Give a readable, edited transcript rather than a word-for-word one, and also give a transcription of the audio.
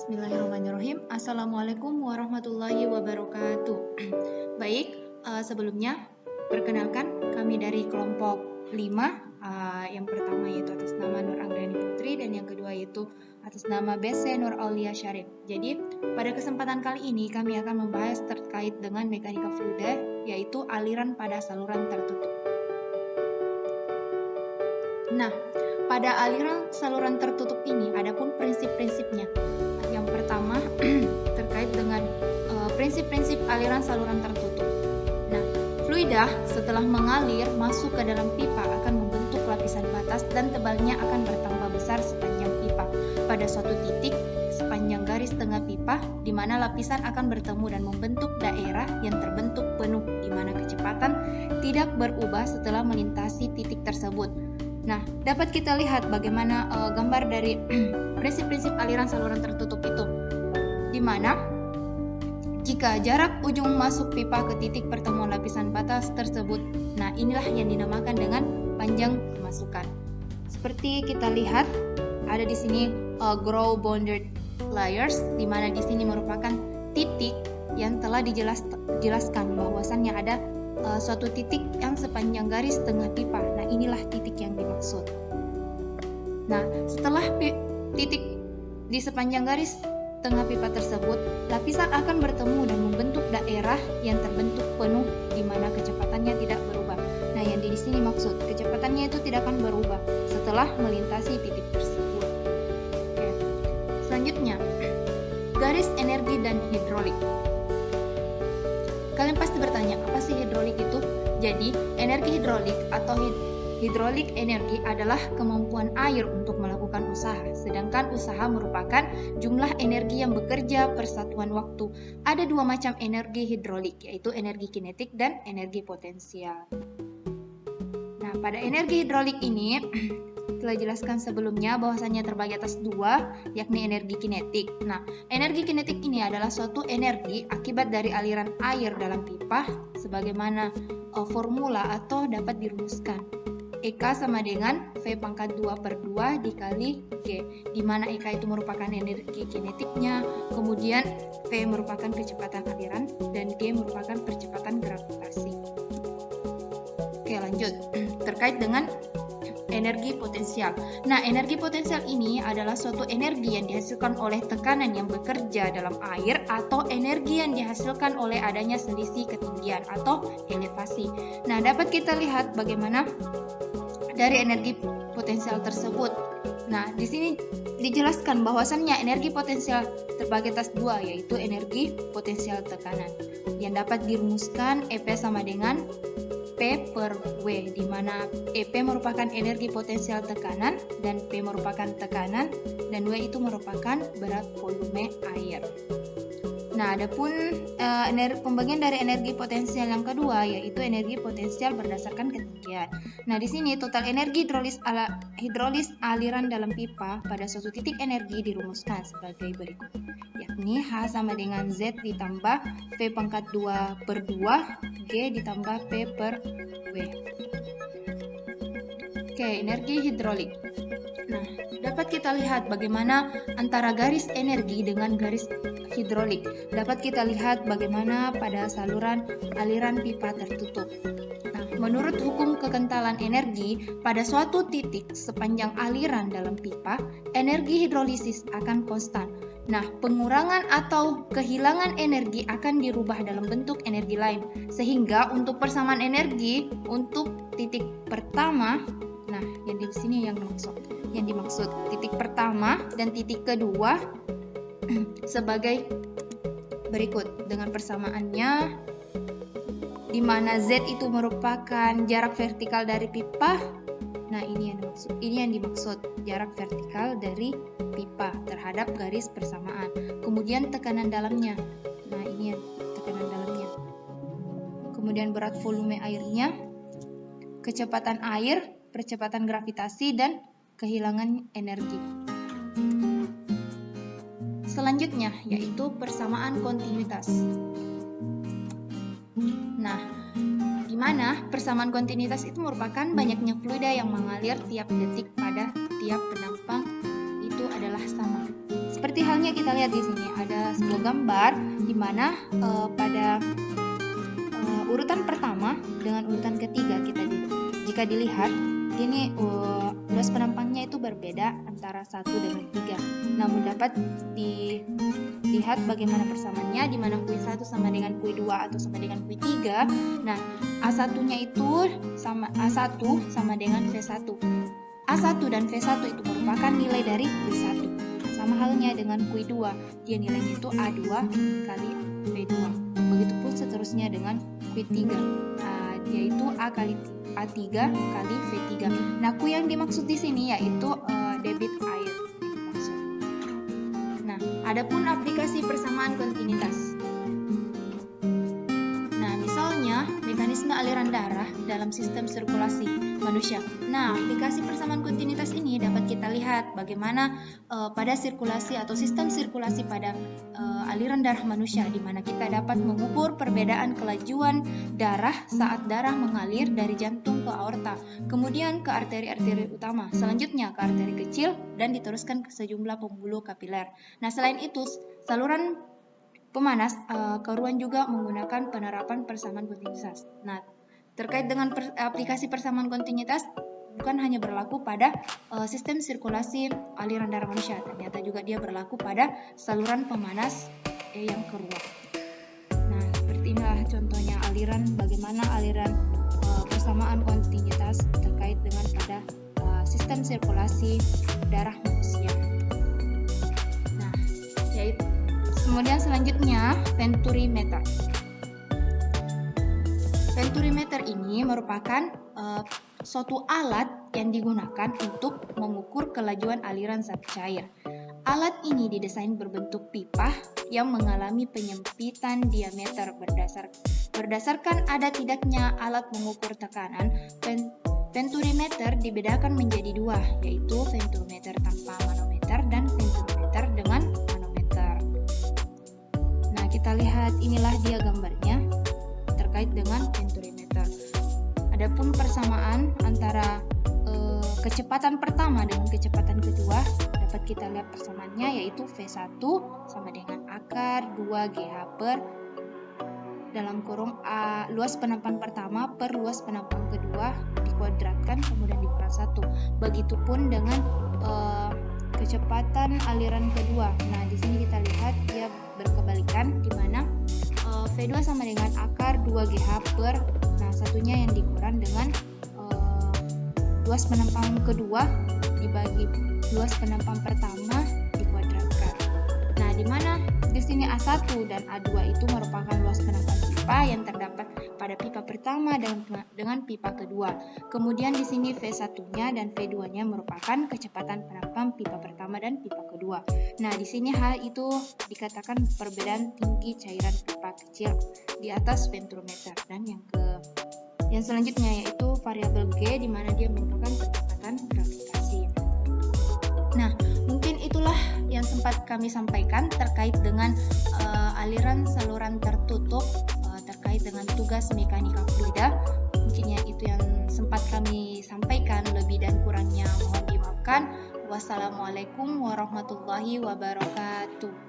Bismillahirrahmanirrahim. Assalamualaikum warahmatullahi wabarakatuh. Baik, sebelumnya perkenalkan kami dari kelompok 5. Yang pertama yaitu atas nama Nur Anggreni Putri dan yang kedua yaitu atas nama BC Nur Aulia Syarif. Jadi, pada kesempatan kali ini kami akan membahas terkait dengan mekanika fluida, yaitu aliran pada saluran tertutup. Nah, pada aliran saluran tertutup ini adapun prinsip-prinsipnya. Yang pertama terkait dengan prinsip-prinsip aliran saluran tertutup. Nah, fluida setelah mengalir masuk ke dalam pipa akan membentuk lapisan batas dan tebalnya akan bertambah besar sepanjang pipa. Pada suatu titik sepanjang garis tengah pipa, di mana lapisan akan bertemu dan membentuk daerah yang terbentuk penuh, di mana kecepatan tidak berubah setelah melintasi titik tersebut. Nah, dapat kita lihat bagaimana gambar dari prinsip-prinsip aliran saluran tertutup itu, di mana jika jarak ujung masuk pipa ke titik pertemuan lapisan batas tersebut, nah inilah yang dinamakan dengan panjang kemasukan. Seperti kita lihat, ada di sini groove bounded layers, di mana di sini merupakan titik yang telah dijelaskan bahwasannya ada suatu titik yang sepanjang garis tengah pipa. Nah, inilah titik yang dimaksud. Nah, setelah titik di sepanjang garis tengah pipa tersebut, lapisan akan bertemu dan membentuk daerah yang terbentuk penuh, di mana kecepatannya tidak berubah. Nah, yang di sini maksud kecepatannya itu tidak akan berubah setelah melintasi titik tersebut. Oke. Selanjutnya, garis energi dan hidrolik. Kalian pasti bertanya, apa sih hidrolik itu? Jadi, energi hidrolik atau hidrolik energi adalah kemampuan air untuk melakukan usaha, sedangkan usaha merupakan jumlah energi yang bekerja per satuan waktu. Ada dua macam energi hidrolik, yaitu energi kinetik dan energi potensial. Nah, pada energi hidrolik ini telah jelaskan sebelumnya bahwasannya terbagi atas dua, yakni energi kinetik. Nah, energi kinetik ini adalah suatu energi akibat dari aliran air dalam pipa, sebagaimana formula atau dapat dirumuskan. EK sama dengan V pangkat 2/2 dikali G, di mana EK itu merupakan energi kinetiknya, kemudian V merupakan kecepatan aliran, dan G merupakan percepatan gravitasi. Oke, lanjut. Terkait dengan energi potensial. Nah, energi potensial ini adalah suatu energi yang dihasilkan oleh tekanan yang bekerja dalam air atau energi yang dihasilkan oleh adanya selisih ketinggian atau elevasi. Nah, dapat kita lihat bagaimana dari energi potensial tersebut. Nah, di sini dijelaskan bahwasannya energi potensial terbagi atas dua, yaitu energi potensial tekanan yang dapat dirumuskan EP sama dengan P per W, di mana EP merupakan energi potensial tekanan dan P merupakan tekanan dan W itu merupakan berat volume air. Nah, adapun pembagian dari energi potensial yang kedua yaitu energi potensial berdasarkan ketinggian. Nah, di sini total energi hidrolis aliran dalam pipa pada suatu titik energi dirumuskan sebagai berikut, yakni H sama dengan Z ditambah V pangkat 2/2 G ditambah P per W. Oke, energi hidrolik. Nah, dapat kita lihat bagaimana antara garis energi dengan garis hidrolik. Dapat kita lihat bagaimana pada saluran aliran pipa tertutup. Nah, menurut hukum kekentalan energi, pada suatu titik sepanjang aliran dalam pipa, energi hidrolisis akan konstan. Nah, pengurangan atau kehilangan energi akan dirubah dalam bentuk energi lain. Sehingga untuk persamaan energi untuk titik pertama, nah yang di sini yang dimaksud titik pertama dan titik kedua sebagai berikut dengan persamaannya, di mana Z itu merupakan jarak vertikal dari pipa. Nah, ini yang dimaksud jarak vertikal dari pipa terhadap garis persamaan. Kemudian tekanan dalamnya. Nah, ini yang tekanan dalamnya. Kemudian berat volume airnya, kecepatan air, percepatan gravitasi, dan kehilangan energi. Selanjutnya yaitu persamaan kontinuitas. Nah, di mana persamaan kontinuitas itu merupakan banyaknya fluida yang mengalir tiap detik pada tiap penampang itu adalah sama. seperti halnya kita lihat di sini ada sebuah gambar di mana pada urutan pertama dengan urutan ketiga jika dilihat ini luas penampangnya itu berbeda antara 1 dengan 3. Namun dapat dilihat bagaimana persamaannya, di mana Q1 sama dengan Q2 atau sama dengan Q3. Nah, A1-nya itu A1 sama dengan V1. A1 dan V1 itu merupakan nilai dari Q1. Sama halnya dengan Q2, dia nilainya itu A2 kali V2. Begitupun seterusnya dengan Q3, yaitu A3 kali V3. Nah, Q yang dimaksud di sini yaitu debit air. Nah, adapun aplikasi persamaan kontinuitas. Nah, misalnya mekanisme aliran darah dalam sistem sirkulasi manusia. Nah, aplikasi persamaan kontinuitas ini dapat kita lihat bagaimana pada sirkulasi atau sistem sirkulasi pada aliran darah manusia, di mana kita dapat mengukur perbedaan kelajuan darah saat darah mengalir dari jantung ke aorta, kemudian ke arteri-arteri utama, selanjutnya ke arteri kecil, dan diteruskan ke sejumlah pembuluh kapiler. Nah, selain itu, saluran pemanas keruan juga menggunakan penerapan persamaan kontinuitas. Nah, terkait dengan aplikasi persamaan kontinuitas bukan hanya berlaku pada sistem sirkulasi aliran darah manusia, ternyata juga dia berlaku pada saluran pemanas yang keruan. Nah, seperti inilah contohnya bagaimana aliran persamaan kontinuitas terkait dengan pada sistem sirkulasi darah manusia. Nah, yaitu kemudian selanjutnya venturimeter. Venturimeter ini merupakan suatu alat yang digunakan untuk mengukur kelajuan aliran zat cair. Alat ini didesain berbentuk pipa yang mengalami penyempitan diameter berdasarkan ada tidaknya alat mengukur tekanan. Venturimeter dibedakan menjadi dua, yaitu venturimeter tanpa manometer dan venturimeter dengan manometer. Nah, kita lihat inilah dia gambarnya terkait dengan venturimeter. Adapun persamaan antara kecepatan pertama dengan kecepatan kedua dapat kita lihat persamaannya, yaitu V1 sama dengan akar 2GH per dalam kurung luas penampang pertama per luas penampang kedua dikuadratkan kemudian dikurangi 1. Begitupun dengan kecepatan aliran kedua. Nah, di sini kita lihat dia berkebalikan, di mana V2 sama dengan akar 2GH per, nah satunya yang dikurang dengan luas penampang kedua dibagi luas penampang pertama dikuadratkan. Nah, di mana di sini A1 dan A2 itu merupakan luas penampang pipa yang terdapat pada pipa pertama dengan pipa kedua. Kemudian di sini V1-nya dan V2-nya merupakan kecepatan penampang pipa pertama dan pipa kedua. Nah, di sini hal itu dikatakan perbedaan tinggi cairan pipa kecil di atas venturimeter, dan yang selanjutnya yaitu variabel G, di mana dia merupakan kecepatan gravitasi. Nah, mungkin itulah yang sempat kami sampaikan terkait dengan aliran saluran tertutup terkait dengan tugas mekanika fluida. Mungkin itu yang sempat kami sampaikan, lebih dan kurangnya mohon dimaafkan. Wassalamualaikum warahmatullahi wabarakatuh.